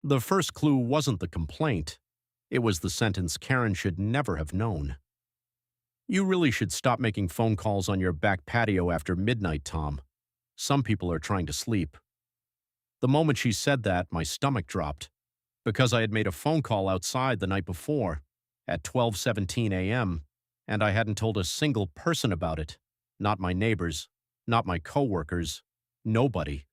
The first clue wasn't the complaint. It was the sentence Karen should never have known. "You really should stop making phone calls on your back patio after midnight, Tom. Some people are trying to sleep." The moment she said that, my stomach dropped, because I had made a phone call outside the night before, at 12:17 a.m., and I hadn't told a single person about it. Not my neighbors, not my coworkers, nobody.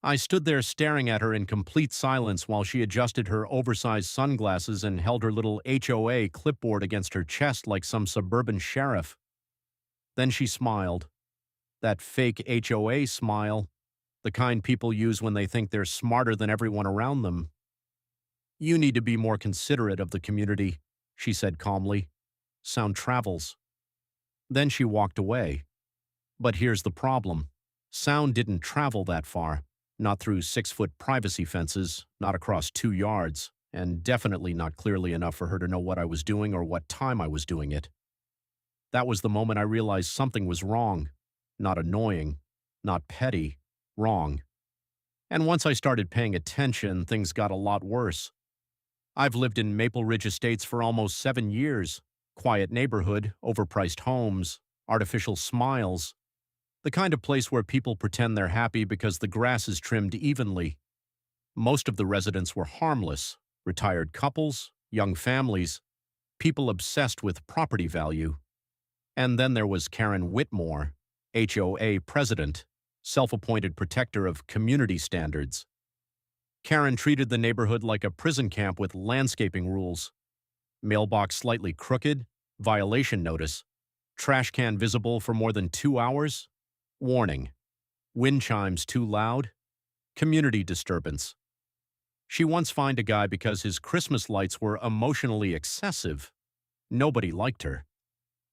I stood there staring at her in complete silence while she adjusted her oversized sunglasses and held her little HOA clipboard against her chest like some suburban sheriff. Then she smiled. That fake HOA smile, the kind people use when they think they're smarter than everyone around them. "You need to be more considerate of the community," she said calmly. "Sound travels." Then she walked away. But here's the problem. Sound didn't travel that far. Not through 6-foot privacy fences, not across 2 yards, and definitely not clearly enough for her to know what I was doing or what time I was doing it. That was the moment I realized something was wrong. Not annoying, not petty, wrong. And once I started paying attention, things got a lot worse. I've lived in Maple Ridge Estates for almost 7 years. Quiet neighborhood, overpriced homes, artificial smiles. The kind of place where people pretend they're happy because the grass is trimmed evenly. Most of the residents were harmless, retired couples, young families, people obsessed with property value. And then there was Karen Whitmore, HOA president, self-appointed protector of community standards. Karen treated the neighborhood like a prison camp with landscaping rules. Mailbox slightly crooked, violation notice. Trash can visible for more than 2 hours. Warning. Wind chimes too loud. Community disturbance. She once fined a guy because his Christmas lights were emotionally excessive. Nobody liked her.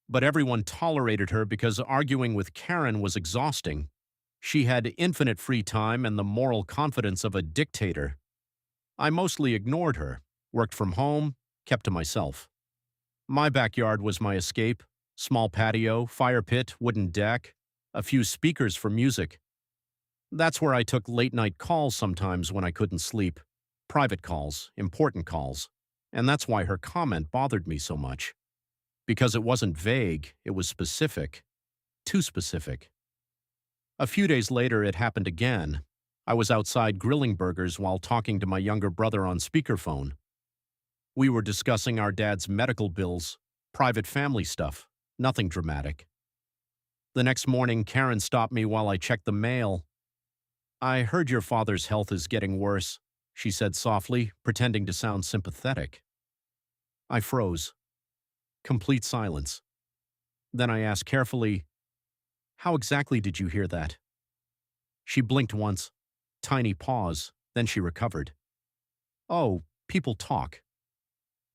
But everyone tolerated her because arguing with Karen was exhausting. She had infinite free time and the moral confidence of a dictator. I mostly ignored her, worked from home, kept to myself. My backyard was my escape. Small patio, fire pit, wooden deck, a few speakers for music. That's where I took late-night calls sometimes when I couldn't sleep. Private calls, important calls. And that's why her comment bothered me so much. Because it wasn't vague, it was specific. Too specific. A few days later, it happened again. I was outside grilling burgers while talking to my younger brother on speakerphone. We were discussing our dad's medical bills, private family stuff, nothing dramatic. The next morning, Karen stopped me while I checked the mail. "I heard your father's health is getting worse," she said softly, pretending to sound sympathetic. I froze. Complete silence. Then I asked carefully, "How exactly did you hear that?" She blinked once. Tiny pause, then she recovered. "Oh, people talk."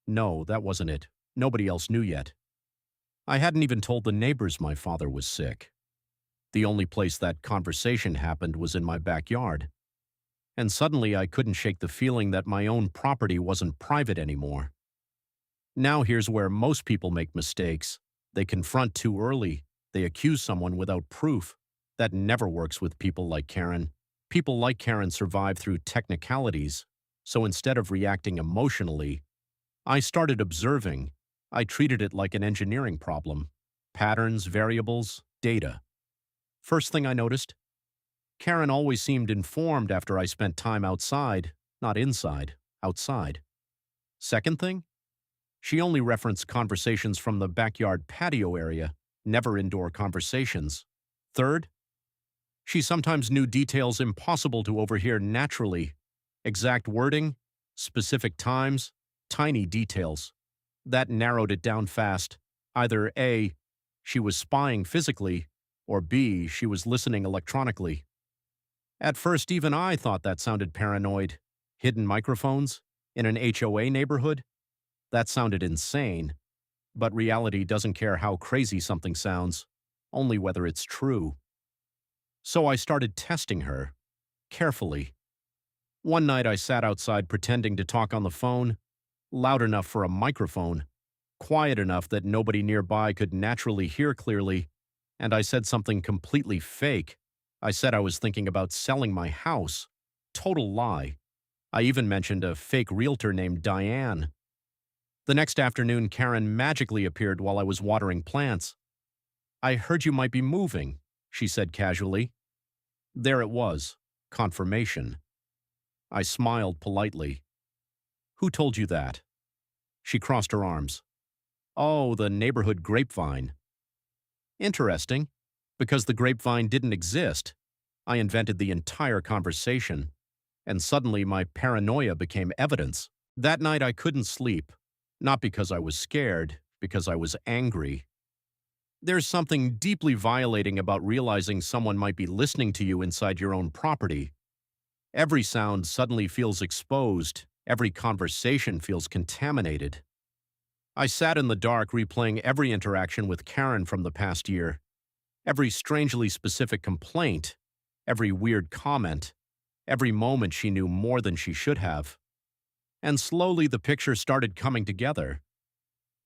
No, that wasn't it. Nobody else knew yet. I hadn't even told the neighbors my father was sick. The only place that conversation happened was in my backyard. And suddenly I couldn't shake the feeling that my own property wasn't private anymore. Now here's where most people make mistakes. They confront too early. They accuse someone without proof. That never works with people like Karen. People like Karen survive through technicalities. So instead of reacting emotionally, I started observing. I treated it like an engineering problem. Patterns, variables, data. First thing I noticed, Karen always seemed informed after I spent time outside, not inside, outside. Second thing, she only referenced conversations from the backyard patio area, never indoor conversations. Third, she sometimes knew details impossible to overhear naturally. Exact wording, specific times, tiny details. That narrowed it down fast. Either A, she was spying physically, or B, she was listening electronically. At first, even I thought that sounded paranoid. Hidden microphones? In an HOA neighborhood? That sounded insane. But reality doesn't care how crazy something sounds, only whether it's true. So I started testing her, carefully. One night I sat outside pretending to talk on the phone, loud enough for a microphone, quiet enough that nobody nearby could naturally hear clearly, and I said something completely fake. I said I was thinking about selling my house. Total lie. I even mentioned a fake realtor named Diane. The next afternoon, Karen magically appeared while I was watering plants. "I heard you might be moving," she said casually. There it was, confirmation. I smiled politely. "Who told you that?" She crossed her arms. "Oh, the neighborhood grapevine." Interesting, because the grapevine didn't exist. I invented the entire conversation, and suddenly my paranoia became evidence. That night I couldn't sleep, not because I was scared, because I was angry. There's something deeply violating about realizing someone might be listening to you inside your own property. Every sound suddenly feels exposed, every conversation feels contaminated. I sat in the dark replaying every interaction with Karen from the past year, every strangely specific complaint, every weird comment, every moment she knew more than she should have. And slowly the picture started coming together.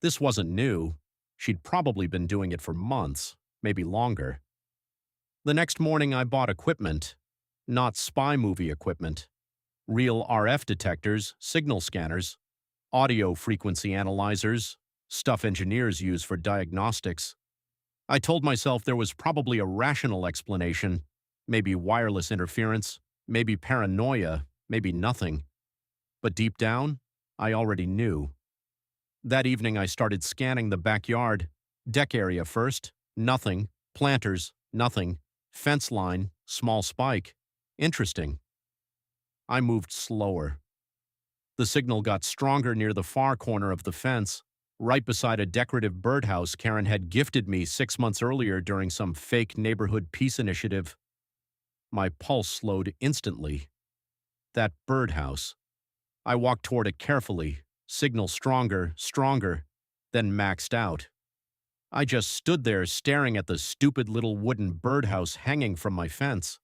This wasn't new. She'd probably been doing it for months, maybe longer. The next morning I bought equipment, not spy movie equipment, real RF detectors, signal scanners, audio frequency analyzers, stuff engineers use for diagnostics. I told myself there was probably a rational explanation, maybe wireless interference, maybe paranoia, maybe nothing. But deep down, I already knew. That evening I started scanning the backyard. Deck area first, nothing. Planters, nothing. Fence line, small spike. Interesting. I moved slower. The signal got stronger near the far corner of the fence, right beside a decorative birdhouse Karen had gifted me 6 months earlier during some fake neighborhood peace initiative. My pulse slowed instantly. That birdhouse. I walked toward it carefully, signal stronger, stronger, then maxed out. I just stood there staring at the stupid little wooden birdhouse hanging from my fence.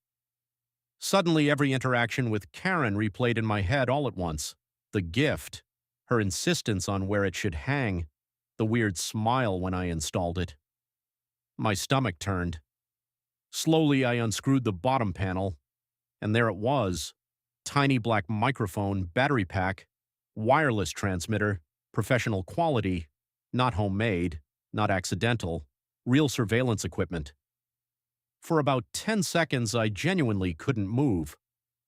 Suddenly, every interaction with Karen replayed in my head all at once. The gift, her insistence on where it should hang, the weird smile when I installed it. My stomach turned. Slowly, I unscrewed the bottom panel, and there it was. Tiny black microphone, battery pack, wireless transmitter, professional quality, not homemade, not accidental, real surveillance equipment. For about 10 seconds, I genuinely couldn't move.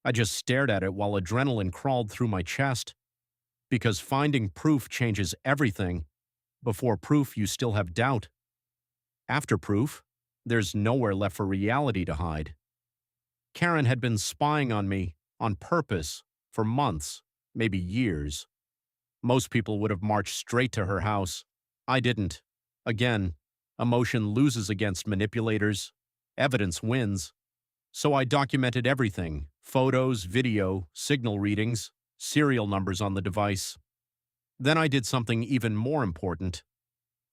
I just stared at it while adrenaline crawled through my chest. Because finding proof changes everything. Before proof, you still have doubt. After proof, there's nowhere left for reality to hide. Karen had been spying on me, on purpose, for months, maybe years. Most people would have marched straight to her house. I didn't. Again, emotion loses against manipulators. Evidence wins. So I documented everything: photos, video, signal readings, serial numbers on the device. Then I did something even more important.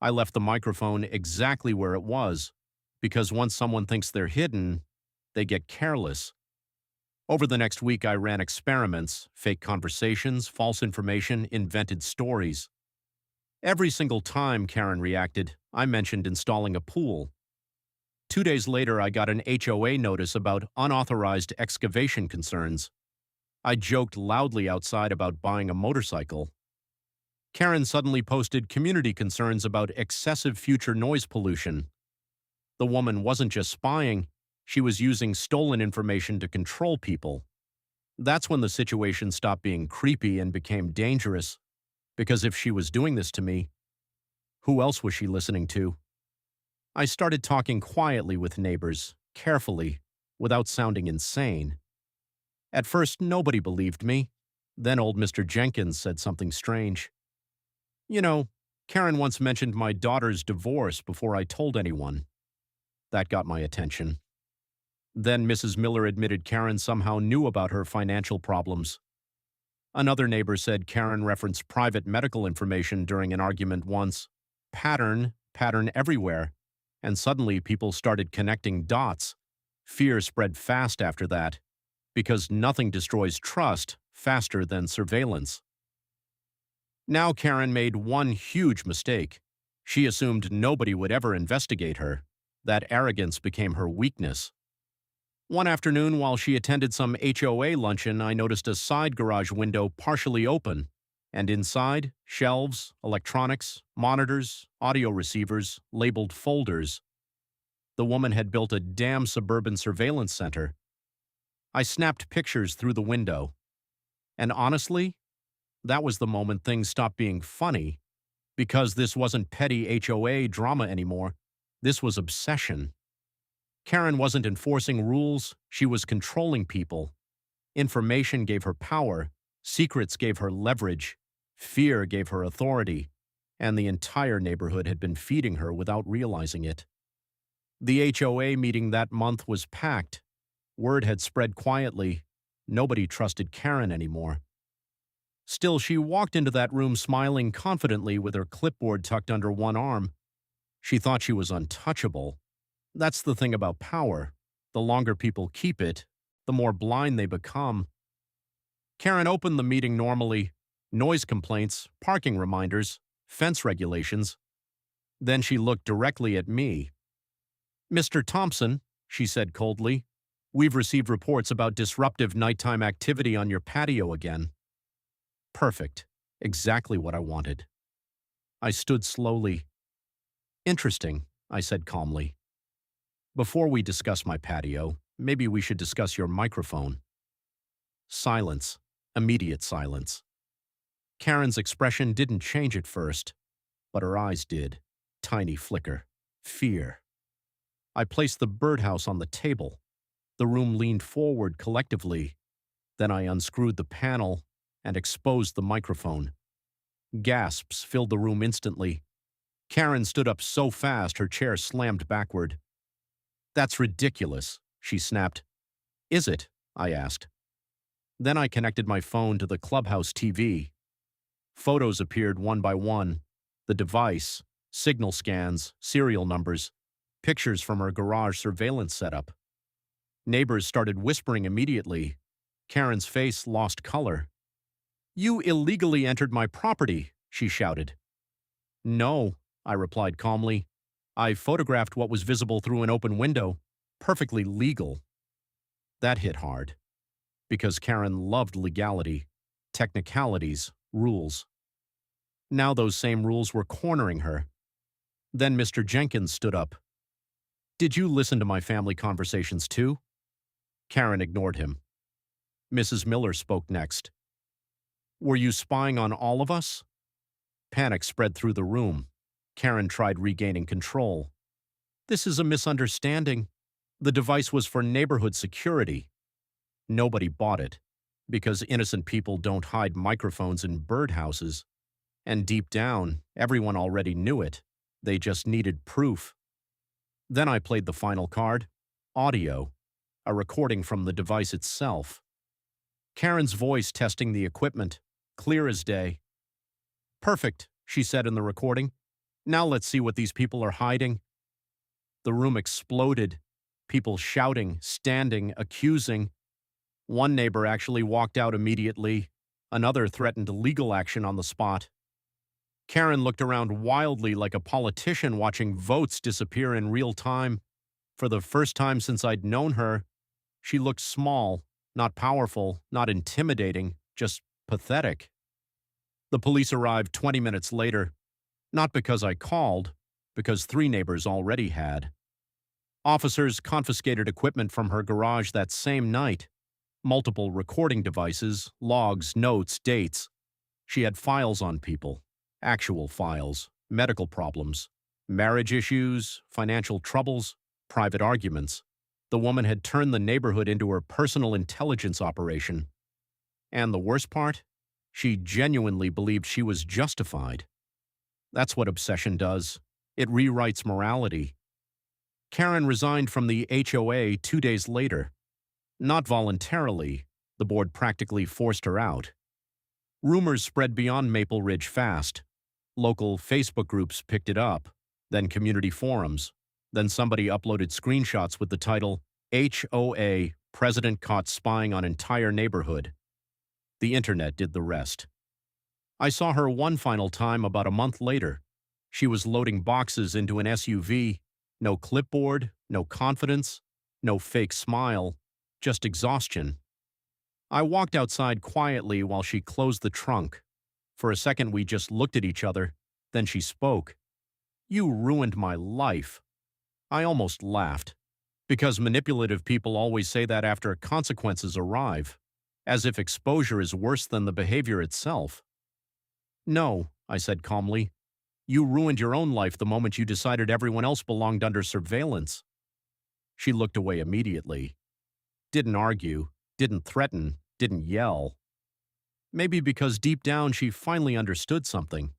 I left the microphone exactly where it was, because once someone thinks they're hidden, they get careless. Over the next week, I ran experiments, fake conversations, false information, invented stories. Every single time Karen reacted, I mentioned installing a pool. 2 days later, I got an HOA notice about unauthorized excavation concerns. I joked loudly outside about buying a motorcycle. Karen suddenly posted community concerns about excessive future noise pollution. The woman wasn't just spying, she was using stolen information to control people. That's when the situation stopped being creepy and became dangerous. Because if she was doing this to me, who else was she listening to? I started talking quietly with neighbors, carefully, without sounding insane. At first, nobody believed me. Then old Mr. Jenkins said something strange. "You know, Karen once mentioned my daughter's divorce before I told anyone." That got my attention. Then Mrs. Miller admitted Karen somehow knew about her financial problems. Another neighbor said Karen referenced private medical information during an argument once. Pattern everywhere. And suddenly people started connecting dots. Fear spread fast after that, because nothing destroys trust faster than surveillance. Now Karen made one huge mistake. She assumed nobody would ever investigate her. That arrogance became her weakness. One afternoon, while she attended some HOA luncheon, I noticed a side garage window partially open, and inside, shelves, electronics, monitors, audio receivers, labeled folders. The woman had built a damn suburban surveillance center. I snapped pictures through the window, and honestly, that was the moment things stopped being funny, because this wasn't petty HOA drama anymore. This was obsession. Karen wasn't enforcing rules, she was controlling people. Information gave her power, secrets gave her leverage, fear gave her authority, and the entire neighborhood had been feeding her without realizing it. The HOA meeting that month was packed. Word had spread quietly. Nobody trusted Karen anymore. Still, she walked into that room smiling confidently with her clipboard tucked under one arm. She thought she was untouchable. That's the thing about power. The longer people keep it, the more blind they become. Karen opened the meeting normally. Noise complaints, parking reminders, fence regulations. Then she looked directly at me. "Mr. Thompson," she said coldly, "we've received reports about disruptive nighttime activity on your patio again." Perfect. Exactly what I wanted. I stood slowly. "Interesting," I said calmly. "Before we discuss my patio, maybe we should discuss your microphone." Silence. Immediate silence. Karen's expression didn't change at first, but her eyes did. Tiny flicker. Fear. I placed the birdhouse on the table. The room leaned forward collectively. Then I unscrewed the panel and exposed the microphone. Gasps filled the room instantly. Karen stood up so fast her chair slammed backward. "That's ridiculous," she snapped. "Is it?" I asked. Then I connected my phone to the clubhouse TV. Photos appeared one by one. The device, signal scans, serial numbers, pictures from her garage surveillance setup. Neighbors started whispering immediately. Karen's face lost color. "You illegally entered my property," she shouted. "No," I replied calmly. "I photographed what was visible through an open window. Perfectly legal." That hit hard, because Karen loved legality, technicalities, rules. Now those same rules were cornering her. Then Mr. Jenkins stood up. "Did you listen to my family conversations too?" Karen ignored him. Mrs. Miller spoke next. "Were you spying on all of us?" Panic spread through the room. Karen tried regaining control. "This is a misunderstanding. The device was for neighborhood security." Nobody bought it, because innocent people don't hide microphones in birdhouses. And deep down, everyone already knew it. They just needed proof. Then I played the final card, audio, a recording from the device itself. Karen's voice testing the equipment, clear as day. "Perfect," she said in the recording. "Now let's see what these people are hiding." The room exploded. People shouting, standing, accusing. One neighbor actually walked out immediately. Another threatened legal action on the spot. Karen looked around wildly like a politician watching votes disappear in real time. For the first time since I'd known her, she looked small, not powerful, not intimidating, just pathetic. The police arrived 20 minutes later, not because I called, because 3 neighbors already had. Officers confiscated equipment from her garage that same night. Multiple recording devices, logs, notes, dates. She had files on people, actual files, medical problems, marriage issues, financial troubles, private arguments. The woman had turned the neighborhood into her personal intelligence operation. And the worst part? She genuinely believed she was justified. That's what obsession does. It rewrites morality. Karen resigned from the HOA 2 days later. Not voluntarily. The board practically forced her out. Rumors spread beyond Maple Ridge fast. Local Facebook groups picked it up, then community forums. Then somebody uploaded screenshots with the title, HOA, President Caught Spying on Entire Neighborhood. The internet did the rest. I saw her one final time about a month later. She was loading boxes into an SUV. No clipboard, no confidence, No fake smile, just exhaustion. I walked outside quietly while she closed the trunk. For a second, we just looked at each other. Then she spoke. "You ruined my life." I almost laughed, because manipulative people always say that after consequences arrive, as if exposure is worse than the behavior itself. "No," I said calmly. "You ruined your own life the moment you decided everyone else belonged under surveillance." She looked away immediately. Didn't argue, didn't threaten, didn't yell. Maybe because deep down she finally understood something.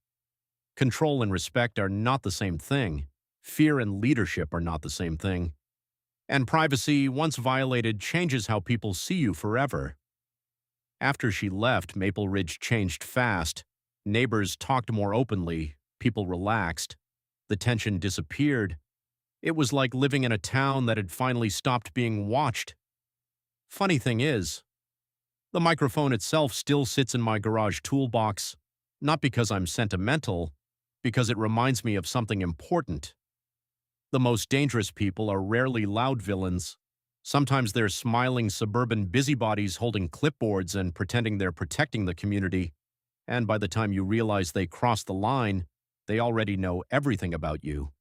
Control and respect are not the same thing. Fear and leadership are not the same thing. And privacy, once violated, changes how people see you forever. After she left, Maple Ridge changed fast. Neighbors talked more openly. People relaxed. The tension disappeared. It was like living in a town that had finally stopped being watched. Funny thing is, the microphone itself still sits in my garage toolbox, not because I'm sentimental, because it reminds me of something important. The most dangerous people are rarely loud villains. Sometimes they're smiling suburban busybodies holding clipboards and pretending they're protecting the community, and by the time you realize they crossed the line, they already know everything about you.